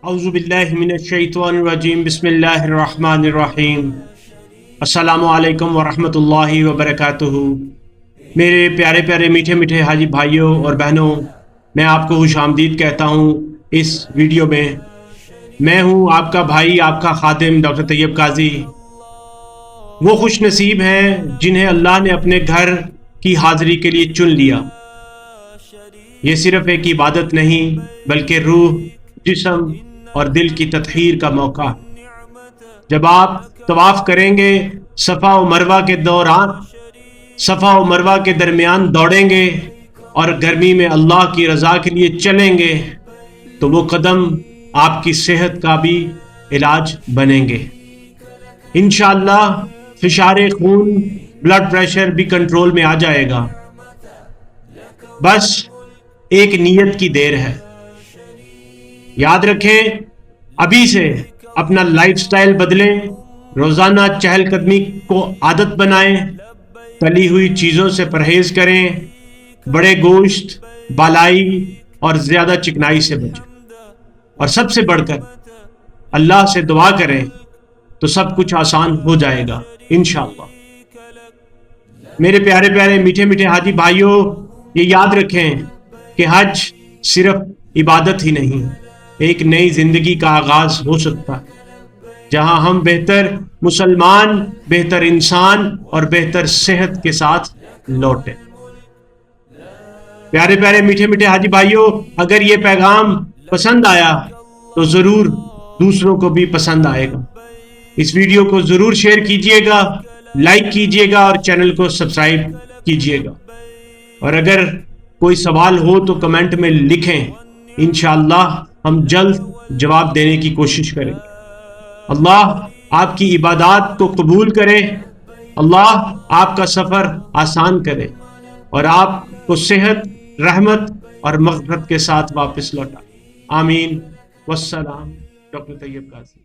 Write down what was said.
अऊज़ु बिल्लाहि मिनश्शैतानिर्रजीम बिस्मिल्लाहिर्रहमानिर्रहीम अस्सलामु अलैकुम वरहमतुल्लाहि वबरकातुहू। मेरे प्यारे प्यारे मीठे मीठे हाजी भाइयों और बहनों, मैं आपको खुशामदीद कहता हूँ इस वीडियो में। मैं हूँ आपका भाई, आपका खादिम डॉक्टर तैयब काजी। वो खुश नसीब हैं जिन्हें अल्लाह ने अपने घर की हाज़िरी के लिए चुन लिया। ये सिर्फ एक इबादत नहीं बल्कि रूह, जिस्म और दिल की तत्हीर का मौका है। जब आप तवाफ करेंगे, सफ़ा व मरवा के दरमियान दौड़ेंगे और गर्मी में अल्लाह की रज़ा के लिए चलेंगे, तो वो कदम आपकी सेहत का भी इलाज बनेंगे। इंशाअल्लाह फिशारे खून, ब्लड प्रेशर भी कंट्रोल में आ जाएगा। बस एक नीयत की देर है। याद रखें, अभी से अपना लाइफस्टाइल बदलें, रोजाना चहलकदमी को आदत बनाएं, तली हुई चीजों से परहेज करें, बड़े गोश्त, बालाई और ज्यादा चिकनाई से बचें, और सबसे बढ़कर अल्लाह से दुआ करें तो सब कुछ आसान हो जाएगा इंशाअल्लाह। मेरे प्यारे प्यारे मीठे मीठे हाजी भाइयों, ये याद रखें कि हज सिर्फ इबादत ही नहीं, एक नई जिंदगी का आगाज हो सकता है, जहां हम बेहतर मुसलमान, बेहतर इंसान और बेहतर सेहत के साथ लौटें। प्यारे प्यारे मीठे मीठे हाजी भाइयों, अगर ये पैगाम पसंद आया तो जरूर दूसरों को भी पसंद आएगा। इस वीडियो को जरूर शेयर कीजिएगा, लाइक कीजिएगा और चैनल को सब्सक्राइब कीजिएगा। और अगर कोई सवाल हो तो कमेंट में लिखें, इंशाअल्लाह हम जल्द जवाब देने की कोशिश करेंगे। अल्लाह आपकी इबादत को कबूल करे, अल्लाह आपका सफर आसान करे और आपको सेहत, रहमत और मग़फ़िरत के साथ वापस लौटा। आमीन। वस्सलाम। डॉक्टर तैयब काजी।